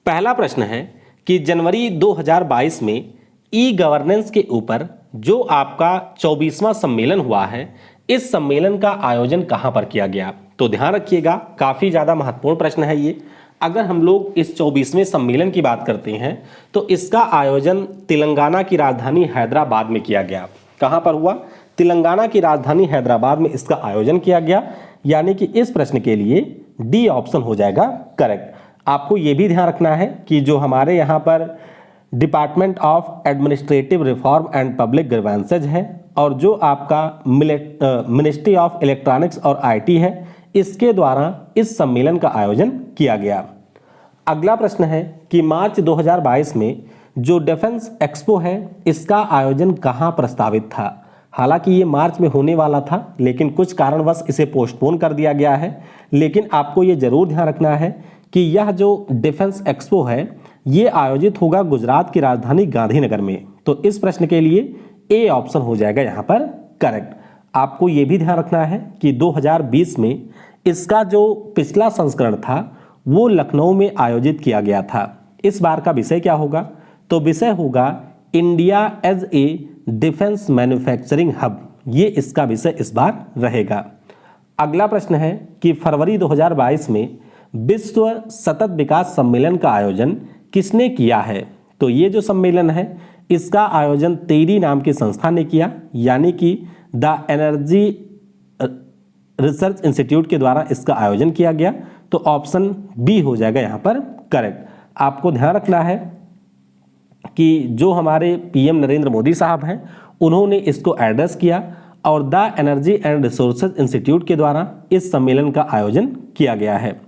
पहला प्रश्न है कि जनवरी 2022 में ई गवर्नेंस के ऊपर जो आपका 24वां सम्मेलन हुआ है, इस सम्मेलन का आयोजन कहां पर किया गया। तो ध्यान रखिएगा, काफी ज्यादा महत्वपूर्ण प्रश्न है ये। अगर हम लोग इस 24वें सम्मेलन की बात करते हैं तो इसका आयोजन तेलंगाना की राजधानी हैदराबाद में किया गया। कहां पर हुआ? तेलंगाना की राजधानी हैदराबाद में इसका आयोजन किया गया, यानी कि इस प्रश्न के लिए डी ऑप्शन हो जाएगा करेक्ट। आपको यह भी ध्यान रखना है कि जो हमारे यहाँ पर department of administrative reform and public grievances है और जो आपका मिनिस्ट्री ऑफ इलेक्ट्रॉनिक्स और आईटी है, इसके द्वारा इस सम्मेलन का आयोजन किया गया। अगला प्रश्न है कि मार्च 2022 में जो डिफेंस एक्सपो है, इसका आयोजन कहां प्रस्तावित था। हालांकि ये मार्च में होने वाला था, लेकिन कुछ कारणवश इसे पोस्टपोन कर दिया गया है। लेकिन आपको ये जरूर ध्यान रखना है कि यह जो डिफेंस एक्सपो है, ये आयोजित होगा गुजरात की राजधानी गांधीनगर में। तो इस प्रश्न के लिए ए ऑप्शन हो जाएगा यहाँ पर करेक्ट। आपको ये भी ध्यान रखना है कि 2020 में इसका जो पिछला संस्करण था वो लखनऊ में आयोजित किया गया था। इस बार का विषय क्या होगा? तो विषय होगा India as a defence manufacturing hub. ये इसका विषय इस बार रहेगा। अगला प्रश्न है कि फरवरी 2022 में विश्व सतत विकास सम्मेलन का आयोजन किसने किया है। तो ये जो सम्मेलन है, इसका आयोजन टेरी नाम की संस्था ने किया, यानी कि द एनर्जी रिसर्च इंस्टीट्यूट के द्वारा इसका आयोजन किया गया। तो ऑप्शन बी हो जाएगा यहाँ पर करेक्ट। आपको ध्यान रखना है कि जो हमारे पीएम नरेंद्र मोदी साहब हैं, उन्होंने इसको एड्रेस किया और the energy and resources institute के द्वारा इस सम्मेलन का आयोजन किया गया है।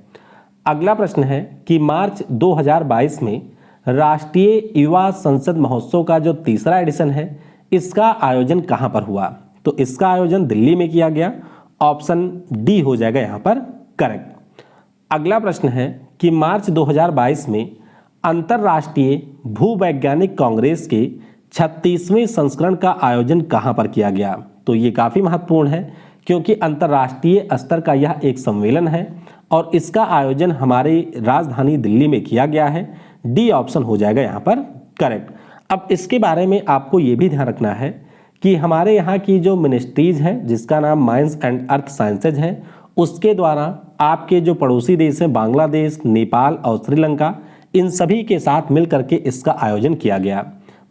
अगला प्रश्न है कि मार्च 2022 में राष्ट्रीय युवा संसद महोत्सव का जो तीसरा एडिशन है, इसका आयोजन कहां पर हुआ। तो इसका आयोजन दिल्ली में किया गया। ऑप्शन डी हो जाएगा यहाँ पर करेक्ट। अगला प्रश्न है कि मार्च 2022 में अंतर्राष्ट्रीय भूवैज्ञानिक कांग्रेस के 36वें संस्करण का आयोजन कहां पर किया गया। तो ये काफी महत्वपूर्ण है, क्योंकि अंतर्राष्ट्रीय स्तर का यह एक सम्मेलन है और इसका आयोजन हमारे राजधानी दिल्ली में किया गया है। डी ऑप्शन हो जाएगा यहाँ पर करेक्ट। अब इसके बारे में आपको ये भी ध्यान रखना है कि हमारे यहाँ की जो मिनिस्ट्रीज है, जिसका नाम माइंस एंड अर्थ साइंसेज है, उसके द्वारा आपके जो पड़ोसी देश हैं बांग्लादेश, नेपाल और श्रीलंका, इन सभी के साथ मिल करके इसका आयोजन किया गया।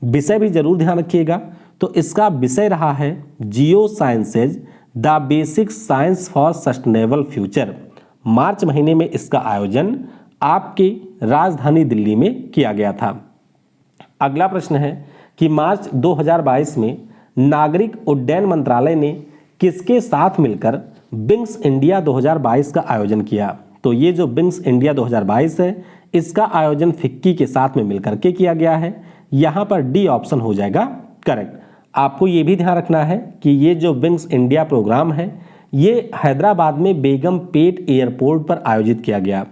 विषय भी जरूर ध्यान रखिएगा। तो इसका विषय रहा है geo sciences the basic science for sustainable future. March महीने में इसका आयोजन आपकी राजधानी दिल्ली में किया गया था। अगला प्रश्न है कि मार्च 2022 में नागरिक उड्डयन मंत्रालय ने किसके साथ मिलकर विंग्स इंडिया 2022 का आयोजन किया। तो ये जो विंग्स इंडिया 2022 है, इसका आयोजन फिक्की के साथ में मिलकर के किया गया है। यहाँ पर डी ऑप्शन हो जाएगा करेक्ट। आपको ये भी ध्यान रखना है कि ये जो विंग्स इंडिया प्रोग्राम है, ये हैदराबाद में बेगम पेट एयरपोर्ट पर आयोजित किया गया।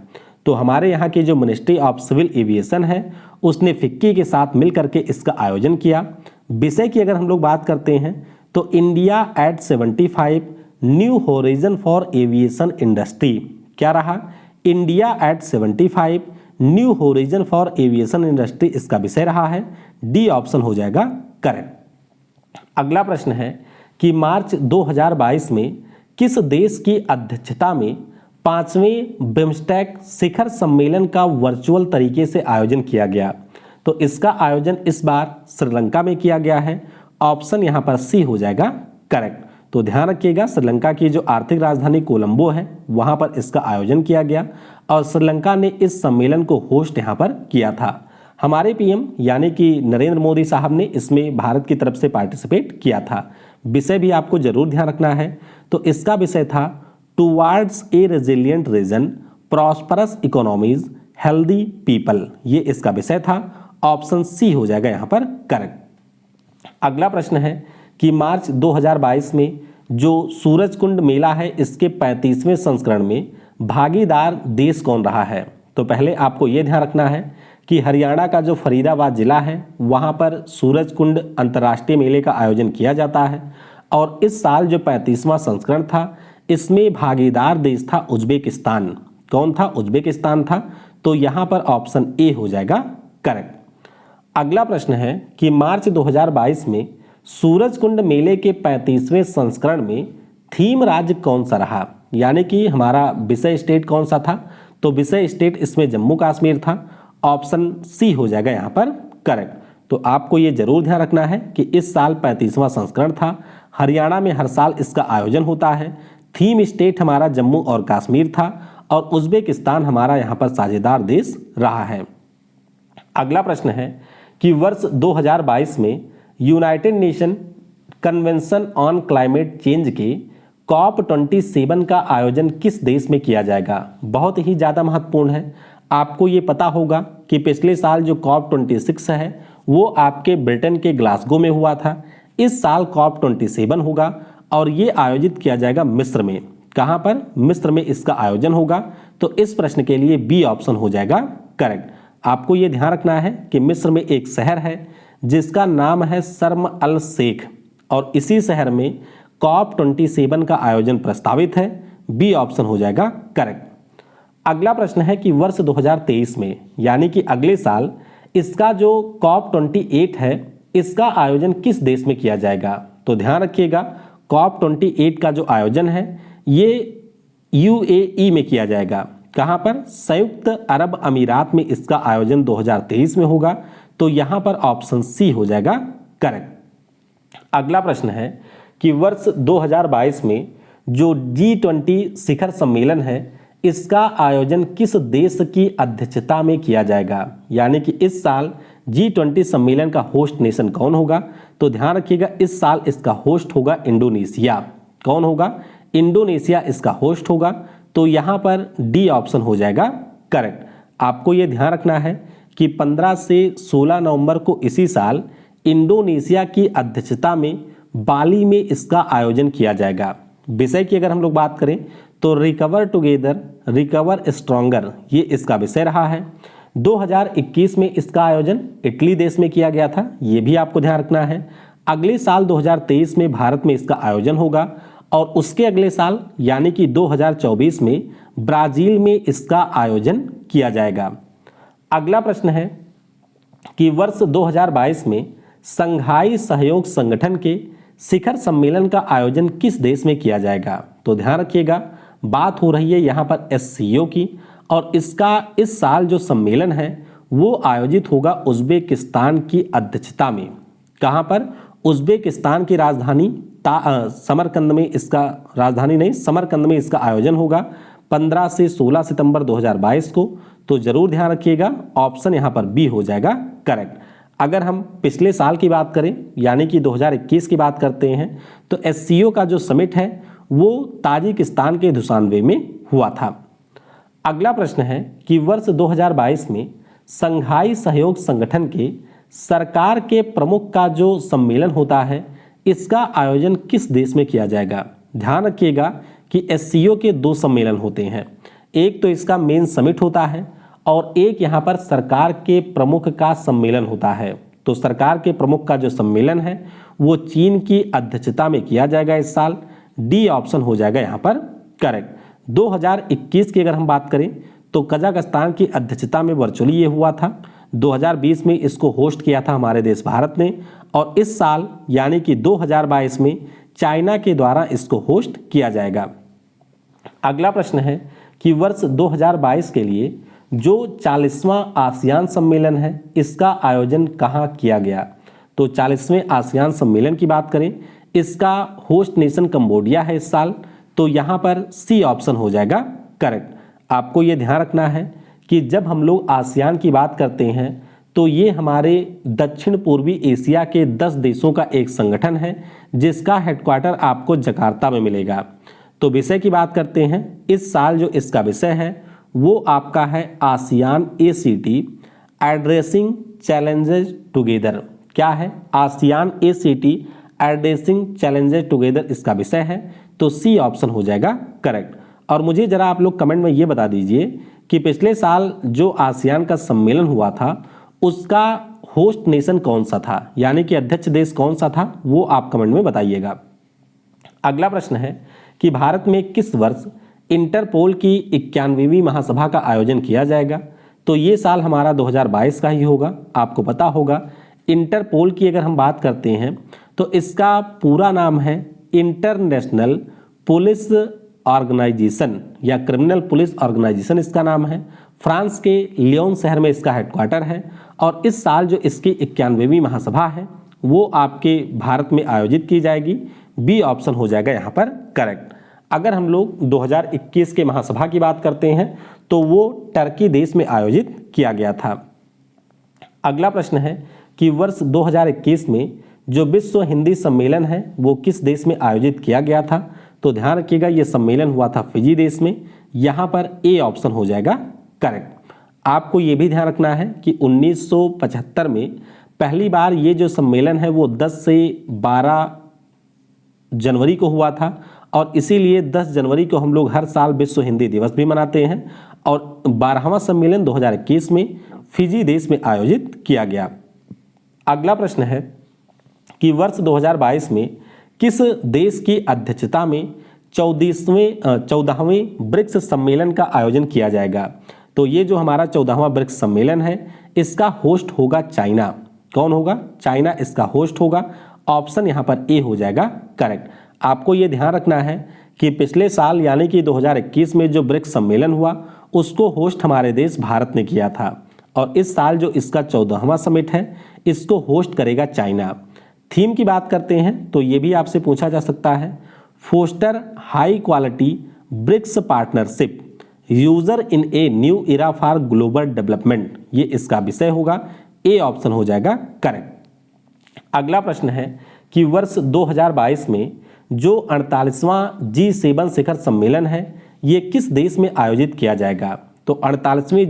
तो हमारे यहाँ की जो मिनिस्ट्री ऑफ सिविल एविएशन है, उसने फिक्की के साथ मिल करके इसका आयोजन किया। विषय की अगर हम लोग बात करते हैं तो India at 75 new horizon for aviation industry. क्या रहा? India at 75 new horizon for aviation industry इसका विषय रहा है। डी ऑप्शन हो जाएगा करेक्ट। अगला प्रश्न है कि मार्च 2022 में किस देश की अध्यक्षता में 5वें बिम्स्टेक शिखर सम्मेलन का वर्चुअल तरीके से आयोजन किया गया। तो इसका आयोजन इस बार श्रीलंका में किया गया है। ऑप्शन यहाँ पर सी हो जाएगा करेक्ट। तो ध्यान रखिएगा, श्रीलंका की जो आर्थिक राजधानी कोलंबो है, वहां पर इसका आयोजन किया गया और श्रीलंका ने इस सम्मेलन को होस्ट यहाँ पर किया था। हमारे पीएम यानी कि नरेंद्र मोदी साहब ने इसमें भारत की तरफ से पार्टिसिपेट किया था। विषय भी आपको जरूर ध्यान रखना है। तो इसका विषय था towards a resilient region, prosperous economies, healthy people. ये इसका विषय था। ऑप्शन सी हो जाएगा यहाँ पर करेक्ट। अगला प्रश्न है कि मार्च 2022 में जो सूरजकुंड मेला है, इसके 35वें संस्करण में भागीदार देश कौन रहा है। तो पहले आपको ये ध्यान रखना है कि हरियाणा का जो फरीदाबाद जिला है, वहाँ पर सूरजकुंड अंतर्राष्ट्रीय मेले का आयोजन किया जाता है और इस साल जो 35वां संस्करण था, इसमें भागीदार देश था उज्बेकिस्तान। कौन था? उज्बेकिस्तान था। तो यहाँ पर ऑप्शन ए हो जाएगा करेक्ट। अगला प्रश्न है कि मार्च 2022 में सूरजकुंड मेले के 35वें संस्करण में थीम राज्य कौन सा रहा, यानी कि हमारा विषय स्टेट कौन सा था, तो विषय स्टेट इसमें जम्मू कश्मीर था। ऑप्शन सी हो जाएगा यहाँ पर करेक्ट। तो आपको ये जरूर ध्यान रखना है कि इस साल 35वां संस्करण था। हरियाणा में हर साल इसका आयोजन होता है। थीम स्टेट हमारा जम्मू और कश्मीर था और उज्बेकिस्तान हमारा यहाँ पर साझेदार देश रहा है। अगला प्रश्न है कि वर्ष 2022 में United Nation convention on climate change के COP27 का आयोजन किस देश में किया जाएगा। बहुत ही ज़्यादा महत्वपूर्ण है। आपको ये पता होगा कि पिछले साल जो COP26 है वो आपके ब्रिटेन के ग्लासगो में हुआ था। इस साल COP27 होगा और ये आयोजित किया जाएगा मिस्र में। कहाँ पर? मिस्र में इसका आयोजन होगा। तो इस प्रश्न के लिए बी ऑप्शन हो जाएगा करेक्ट। आपको ये ध्यान रखना है कि मिस्र में एक शहर है जिसका नाम है शर्म अल शेख और इसी शहर में COP27 का आयोजन प्रस्तावित है। बी ऑप्शन हो जाएगा करेक्ट। अगला प्रश्न है कि वर्ष 2023 में यानी कि अगले साल इसका जो COP28 है इसका आयोजन किस देश में किया जाएगा। तो ध्यान रखिएगा COP28 का जो आयोजन है ये UAE में किया जाएगा। कहाँ पर? संयुक्त अरब अमीरात में इसका आयोजन 2023 में होगा। तो यहाँ पर ऑप्शन सी हो जाएगा करेक्ट। अगला प्रश्न है कि वर्ष 2022 में जो G20 शिखर सम्मेलन है इसका आयोजन किस देश की अध्यक्षता में किया जाएगा, यानी कि इस साल G20 सम्मेलन का होस्ट नेशन कौन होगा। तो ध्यान रखिएगा इस साल इसका होस्ट होगा इंडोनेशिया। कौन होगा? इंडोनेशिया इसका होस्ट होगा। तो यहाँ पर डी ऑप्शन हो जाएगा करेक्ट। आपको ये ध्यान रखना है कि 15 से 16 नवंबर को इसी साल इंडोनेशिया की अध्यक्षता में बाली में इसका आयोजन किया जाएगा। विषय की अगर हम लोग बात करें तो रिकवर टुगेदर रिकवर स्ट्रॉन्गर ये इसका विषय रहा है। 2021 में इसका आयोजन इटली देश में किया गया था, ये भी आपको ध्यान रखना है। अगले साल 2023 में भारत में इसका आयोजन होगा और उसके अगले साल यानी कि 2024 में ब्राजील में इसका आयोजन किया जाएगा। अगला प्रश्न है कि वर्ष 2022 में संघाई सहयोग संगठन के शिखर सम्मेलन का आयोजन किस देश में किया जाएगा। तो ध्यान रखिएगा बात हो रही है यहाँ पर SCO की और इसका इस साल जो सम्मेलन है वो आयोजित होगा उज्बेकिस्तान की अध्यक्षता में। कहाँ पर? उज्बेकिस्तान की राजधानी समरकंद में इसका समरकंद में इसका आयोजन होगा 15 से 16 सितंबर 2022 को। तो जरूर ध्यान रखिएगा ऑप्शन यहाँ पर बी हो जाएगा करेक्ट। अगर हम पिछले साल की बात करें यानी कि 2021 की बात करते हैं तो SCO का जो समिट है वो ताजिकिस्तान के दुशानबे में हुआ था। अगला प्रश्न है कि वर्ष 2022 में संघाई सहयोग संगठन के सरकार के प्रमुख का जो सम्मेलन होता है इसका आयोजन किस देश में किया जाएगा। ध्यान रखिएगा कि SCO के 2 सम्मेलन होते हैं, एक तो इसका मेन समिट होता है और एक यहाँ पर सरकार के प्रमुख का सम्मेलन होता है। तो सरकार के प्रमुख का जो सम्मेलन है वो चीन की अध्यक्षता में किया जाएगा इस साल। डी ऑप्शन हो जाएगा यहाँ पर करेक्ट। 2021 की अगर हम बात करें तो कजाकिस्तान की अध्यक्षता में वर्चुअली ये हुआ था। 2020 में इसको होस्ट किया था हमारे देश भारत ने और इस साल यानी कि 2022 में चाइना के द्वारा इसको होस्ट किया जाएगा। अगला प्रश्न है कि वर्ष 2022 के लिए जो 40वां आसियान सम्मेलन है इसका आयोजन कहाँ किया गया। तो 40वें आसियान सम्मेलन की बात करें इसका होस्ट नेशन कंबोडिया है इस साल। तो यहाँ पर सी ऑप्शन हो जाएगा करेक्ट। आपको ये ध्यान रखना है कि जब हम लोग आसियान की बात करते हैं तो ये हमारे दक्षिण पूर्वी एशिया के 10 देशों का एक संगठन है जिसका हेडक्वार्टर आपको जकार्ता में मिलेगा। तो विषय की बात करते हैं, इस साल जो इसका विषय है वो आपका है ASEAN ACT addressing challenges together. क्या है? ASEAN ACT addressing challenges together इसका विषय है। तो सी ऑप्शन हो जाएगा करेक्ट। और मुझे जरा आप लोग कमेंट में ये बता दीजिए कि पिछले साल जो आसियान का सम्मेलन हुआ था उसका होस्ट नेशन कौन सा था, यानी कि अध्यक्ष देश कौन सा था, वो आप कमेंट में बताइएगा। अगला प्रश्न है कि भारत में किस वर्ष इंटरपोल की 91वीं महासभा का आयोजन किया जाएगा। तो ये साल हमारा 2022 का ही होगा। आपको पता होगा इंटरपोल की अगर हम बात करते हैं तो इसका पूरा नाम है इंटरनेशनल पुलिस ऑर्गेनाइजेशन या क्रिमिनल पुलिस ऑर्गेनाइजेशन इसका नाम है। फ्रांस के लियोन शहर में इसका हेडक्वार्टर है और इस साल जो इसकी 91वीं महासभा है वो आपके भारत में आयोजित की जाएगी। बी ऑप्शन हो जाएगा यहाँ पर करेक्ट। अगर हम लोग 2021 के महासभा की बात करते हैं तो वो टर्की देश में आयोजित किया गया था। अगला प्रश्न है कि वर्ष 2021 में जो विश्व हिंदी सम्मेलन है वो किस देश में आयोजित किया गया था? तो ध्यान रखिएगा ये सम्मेलन हुआ था फिजी देश में। यहाँ पर ए ऑप्शन हो जाएगा करेक्ट। आपको ये भी ध्यान रखना है कि 1975 में पहली बार ये जो सम्मेलन है वो 10 से 12 जनवरी को हुआ था और इसीलिए 10 जनवरी को हम लोग हर साल विश्व हिंदी दिवस भी मनाते हैं और 12वां सम्मेलन 2021 में फिजी देश में आयोजित किया गया। अगला प्रश्न है कि वर्ष 2022 में किस देश की अध्यक्षता में 14वें ब्रिक्स सम्मेलन का आयोजन किया जाएगा? तो ये जो हमारा 14वां ब्रिक्स सम्मेलन है इसका होस्ट होगा चाइना। कौन होगा? चाइना इसका होस्ट होगा। ऑप्शन यहाँ पर ए हो जाएगा करेक्ट। आपको ये ध्यान रखना है कि पिछले साल यानी कि 2021 में जो ब्रिक्स सम्मेलन हुआ उसको होस्ट हमारे देश भारत ने किया था और इस साल जो इसका 14वां समिट है इसको होस्ट करेगा चाइना। थीम की बात करते हैं तो ये भी आपसे पूछा जा सकता है, foster high quality BRICS partnership user in a new era for global development, ये इसका विषय होगा। ए ऑप्शन हो जाएगा करेक्ट। अगला प्रश्न है कि वर्ष 2022 में जो 48वां G7 शिखर सम्मेलन है ये किस देश में आयोजित किया जाएगा? तो 48वें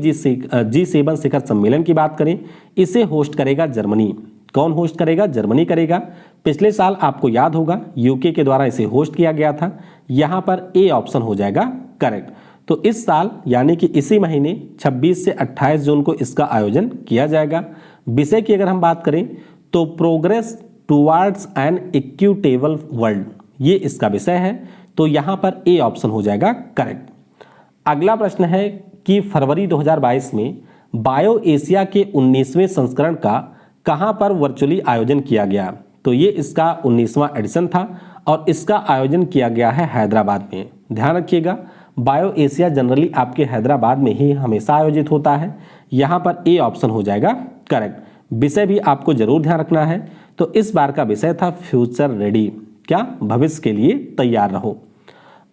G7 शिखर सम्मेलन की बात करें इसे होस्ट करेगा जर्मनी। कौन होस्ट करेगा? जर्मनी करेगा। पिछले साल आपको याद होगा यूके के द्वारा इसे होस्ट किया गया था। यहाँ पर ए ऑप्शन हो जाएगा करेक्ट। तो इस साल यानी कि इसी महीने 26 से 28 जून को इसका आयोजन किया जाएगा। विषय की अगर हम बात करें तो progress towards an equitable world, ये इसका विषय है। तो यहाँ पर ए ऑप्शन हो जाएगा करेक्ट। अगला प्रश्न है कि फरवरी 2022 में बायो एशिया के 19वें संस्करण का कहां पर वर्चुअली आयोजन किया गया? तो ये इसका 19वां एडिशन था और इसका आयोजन किया गया है हैदराबाद में। ध्यान रखिएगा बायो एशिया जनरली आपके हैदराबाद में ही हमेशा आयोजित होता है। यहाँ पर ए ऑप्शन हो जाएगा करेक्ट। विषय भी आपको जरूर ध्यान रखना है। तो इस बार का विषय था फ्यूचर रेडी, क्या? भविष्य के लिए तैयार रहो।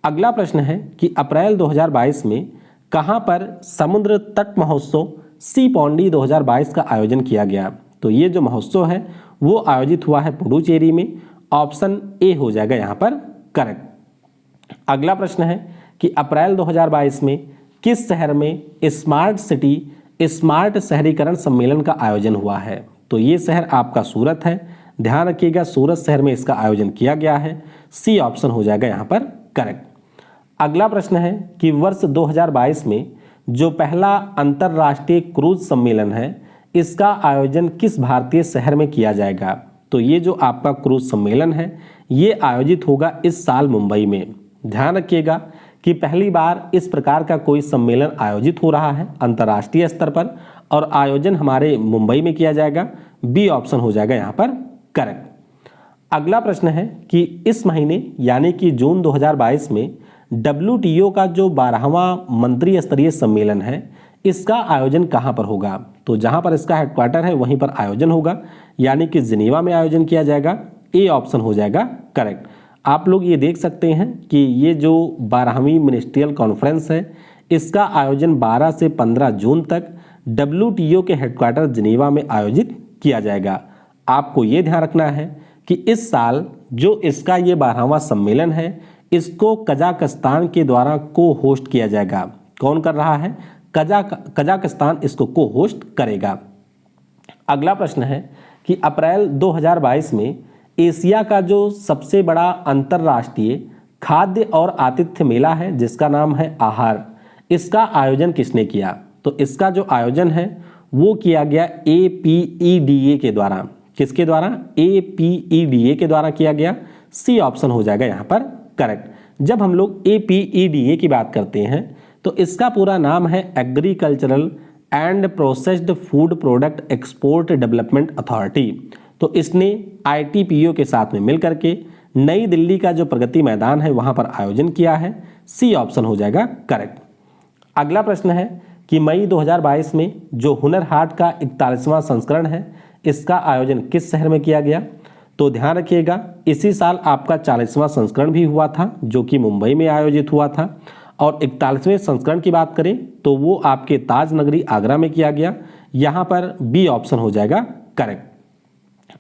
अगला प्रश्न है कि अप्रैल 2022 में कहां पर समुद्र तट महोत्सव सी पौंडी 2022 का आयोजन किया गया? तो ये जो महोत्सव है वो आयोजित हुआ है पुडुचेरी में। ऑप्शन ए हो जाएगा यहाँ पर करेक्ट। अगला प्रश्न है कि अप्रैल 2022 में किस शहर में स्मार्ट सिटी स्मार्ट शहरीकरण सम्मेलन का आयोजन हुआ है? तो ये शहर आपका सूरत है। ध्यान रखिएगा सूरत शहर में इसका आयोजन किया गया है। सी ऑप्शन हो जाएगा यहाँ पर करेक्ट। अगला प्रश्न है कि वर्ष 2022 में जो पहला अंतर्राष्ट्रीय क्रूज सम्मेलन है इसका आयोजन किस भारतीय शहर में किया जाएगा? तो ये जो आपका क्रूज सम्मेलन है ये आयोजित होगा इस साल मुंबई में। ध्यान रखिएगा कि पहली बार इस प्रकार का कोई सम्मेलन आयोजित हो रहा है अंतर्राष्ट्रीय स्तर पर और आयोजन हमारे मुंबई में किया जाएगा। बी ऑप्शन हो जाएगा यहाँ पर करेक्ट। अगला प्रश्न है कि इस महीने यानी कि जून 2022 में WTO का जो 12वां मंत्री स्तरीय सम्मेलन है इसका आयोजन कहां पर होगा? तो जहां पर इसका हेडक्वार्टर है वहीं पर आयोजन होगा यानी कि जिनेवा में आयोजन किया जाएगा। ए ऑप्शन हो जाएगा करेक्ट। आप लोग ये देख सकते हैं कि ये जो 12वीं मिनिस्ट्रियल कॉन्फ्रेंस है इसका आयोजन 12 से 15 जून तक WTO के हेडक्वार्टर जिनेवा में आयोजित किया जाएगा। आपको ये ध्यान रखना है कि इस साल जो इसका ये 12वां सम्मेलन है इसको कजाकिस्तान के द्वारा को होस्ट किया जाएगा। कौन कर रहा है? कजाकिस्तान इसको को होस्ट करेगा। अगला प्रश्न है कि अप्रैल 2022 में एशिया का जो सबसे बड़ा अंतर्राष्ट्रीय खाद्य और आतिथ्य मेला है जिसका नाम है आहार, इसका आयोजन किसने किया? तो इसका जो आयोजन है वो किया गया APEDA के द्वारा। किसके द्वारा? APEDA के द्वारा किया गया। सी ऑप्शन हो जाएगा यहाँ पर करेक्ट। जब हम लोग APEDA की बात करते हैं तो इसका पूरा नाम है agricultural and processed food product export development authority. तो इसने ITPO के साथ में मिलकर के नई दिल्ली का जो प्रगति मैदान है वहां पर आयोजन किया है। सी ऑप्शन हो जाएगा करेक्ट। अगला प्रश्न है कि मई 2022 में जो हुनर हाट का 41वां संस्करण है इसका आयोजन किस शहर में किया गया? तो ध्यान रखिएगा इसी साल आपका 40वां संस्करण भी हुआ था जो कि मुंबई में आयोजित हुआ था। और 41वें संस्करण की बात करें तो वो आपके ताज नगरी आगरा में किया गया। यहाँ पर बी ऑप्शन हो जाएगा करेक्ट।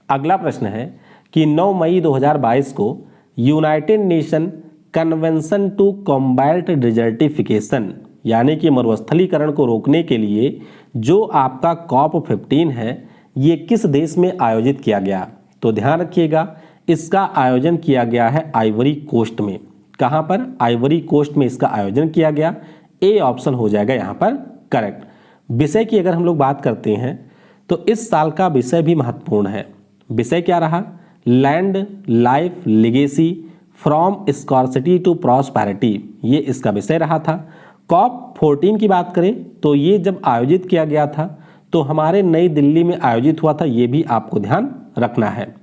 अगला प्रश्न है कि 9 मई 2022 को United Nation Convention to Combat Desertification यानी कि मरुस्थलीकरण को रोकने के लिए जो आपका COP15 है ये किस देश में आयोजित किया गया? तो ध्यान रखिएगा इसका आयोजन किया गया है आइवरी कोस्ट में। कहाँ पर? आइवरी कोस्ट में इसका आयोजन किया गया। ए ऑप्शन हो जाएगा यहाँ पर करेक्ट। विषय की अगर हम लोग बात करते हैं तो इस साल का विषय भी महत्वपूर्ण है। विषय क्या रहा? Land life legacy from scarcity to prosperity, ये इसका विषय रहा था। COP14 की बात करें तो ये जब आयोजित किया गया था तो हमारे नई दिल्ली में आयोजित हुआ था, ये भी आपको ध्यान रखना है।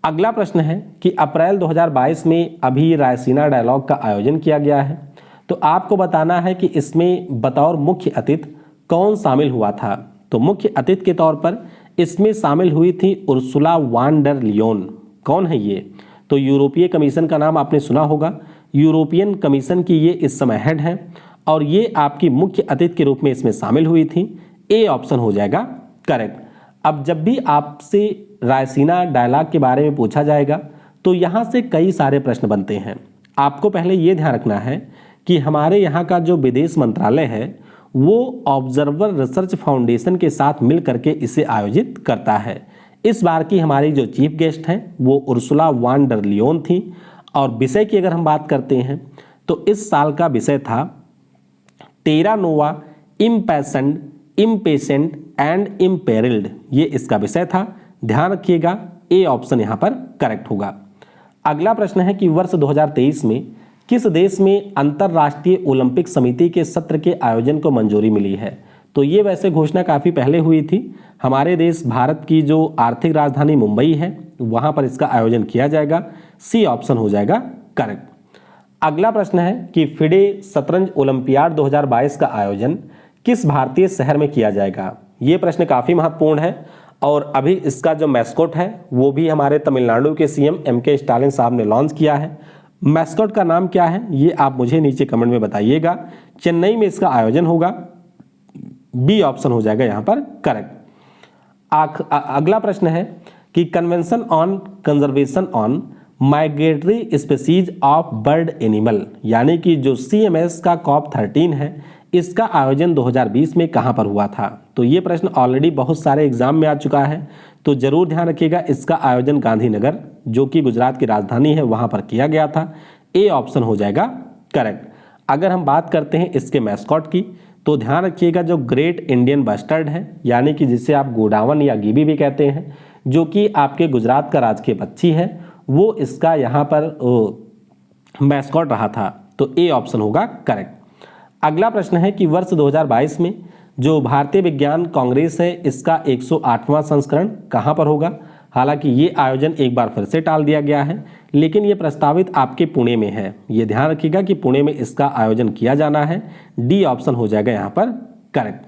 अगला प्रश्न है कि अप्रैल 2022 में अभी रायसीना डायलॉग का आयोजन किया गया है। तो आपको बताना है कि इसमें बतौर मुख्य अतिथि कौन शामिल हुआ था? तो मुख्य अतिथि के तौर पर इसमें शामिल हुई थी उर्सुला वान डर लियोन। कौन है ये? तो यूरोपीय कमीशन का नाम आपने सुना होगा। यूरोपियन कमीशन की ये इस समय हेड हैं और ये आपकी मुख्य अतिथि के रूप में इसमें शामिल हुई थी। ए ऑप्शन हो जाएगा करेक्ट। अब जब भी आपसे रायसीना डायलॉग के बारे में पूछा जाएगा तो यहाँ से कई सारे प्रश्न बनते हैं। आपको पहले ये ध्यान रखना है कि हमारे यहाँ का जो विदेश मंत्रालय है वो ऑब्जर्वर रिसर्च फाउंडेशन के साथ मिल करके इसे आयोजित करता है। इस बार की हमारी जो चीफ गेस्ट हैं वो उर्सुला वान डर लियोन थी। और विषय की अगर हम बात करते हैं तो इस साल का विषय था टेरा नोवा इम्पेशेंट एंड इम्पेरिल्ड, ये इसका विषय था। ध्यान रखिएगा ए ऑप्शन यहाँ पर करेक्ट होगा। अगला प्रश्न है कि वर्ष 2023 में किस देश में अंतर्राष्ट्रीय ओलंपिक समिति के सत्र के आयोजन को मंजूरी मिली है? तो ये वैसे घोषणा काफ़ी पहले हुई थी। हमारे देश भारत की जो आर्थिक राजधानी मुंबई है वहाँ पर इसका आयोजन किया जाएगा। सी ऑप्शन हो जाएगा करेक्ट। अगला प्रश्न है कि फिडे शतरंज ओलंपियाड 2022 का आयोजन किस भारतीय शहर में किया जाएगा? ये प्रश्न काफ़ी महत्वपूर्ण है और अभी इसका जो मैस्कोट है वो भी हमारे तमिलनाडु के CM MK स्टालिन साहब ने लॉन्च किया है। मैस्कोट का नाम क्या है ये आप मुझे नीचे कमेंट में बताइएगा। चेन्नई में इसका आयोजन होगा। बी ऑप्शन हो जाएगा यहाँ पर करेक्ट। अगला प्रश्न है कि convention on conservation on migratory species of bird animal यानी कि जो CMS का COP13 है इसका आयोजन 2020 में कहाँ पर हुआ था? तो ये प्रश्न ऑलरेडी बहुत सारे एग्जाम में आ चुका है, तो जरूर ध्यान रखिएगा इसका आयोजन गांधीनगर जो कि गुजरात की राजधानी है वहाँ पर किया गया था। ए ऑप्शन हो जाएगा करेक्ट। अगर हम बात करते हैं इसके मैस्कॉट की तो ध्यान रखिएगा जो ग्रेट इंडियन बस्टर्ड है यानी कि जिसे आप गोडावन या गिबी भी कहते हैं जो कि आपके गुजरात का राजकीय पक्षी है वो इसका यहाँ पर मैस्कॉट रहा था। तो ए ऑप्शन होगा करेक्ट। अगला प्रश्न है कि वर्ष 2022 में जो भारतीय विज्ञान कांग्रेस है इसका 108वां संस्करण कहाँ पर होगा? हालांकि ये आयोजन एक बार फिर से टाल दिया गया है लेकिन ये प्रस्तावित आपके पुणे में है। ये ध्यान रखिएगा कि पुणे में इसका आयोजन किया जाना है। डी ऑप्शन हो जाएगा यहाँ पर करेक्ट।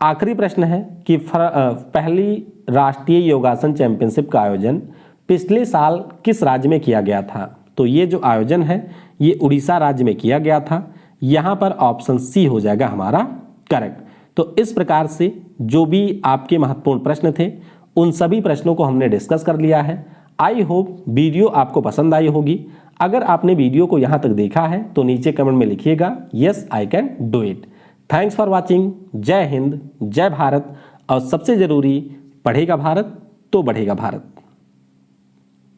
आखिरी प्रश्न है कि पहली राष्ट्रीय योगासन चैंपियनशिप का आयोजन पिछले साल किस राज्य में किया गया था? तो ये जो आयोजन है ये उड़ीसा राज्य में किया गया था। यहाँ पर ऑप्शन सी हो जाएगा हमारा करेक्ट। तो इस प्रकार से जो भी आपके महत्वपूर्ण प्रश्न थे उन सभी प्रश्नों को हमने डिस्कस कर लिया है। आई होप वीडियो आपको पसंद आई होगी। अगर आपने वीडियो को यहाँ तक देखा है तो नीचे कमेंट में लिखिएगा yes I can do it. Thanks for watching. जय हिंद, जय भारत और सबसे जरूरी पढ़ेगा भारत तो बढ़ेगा भारत।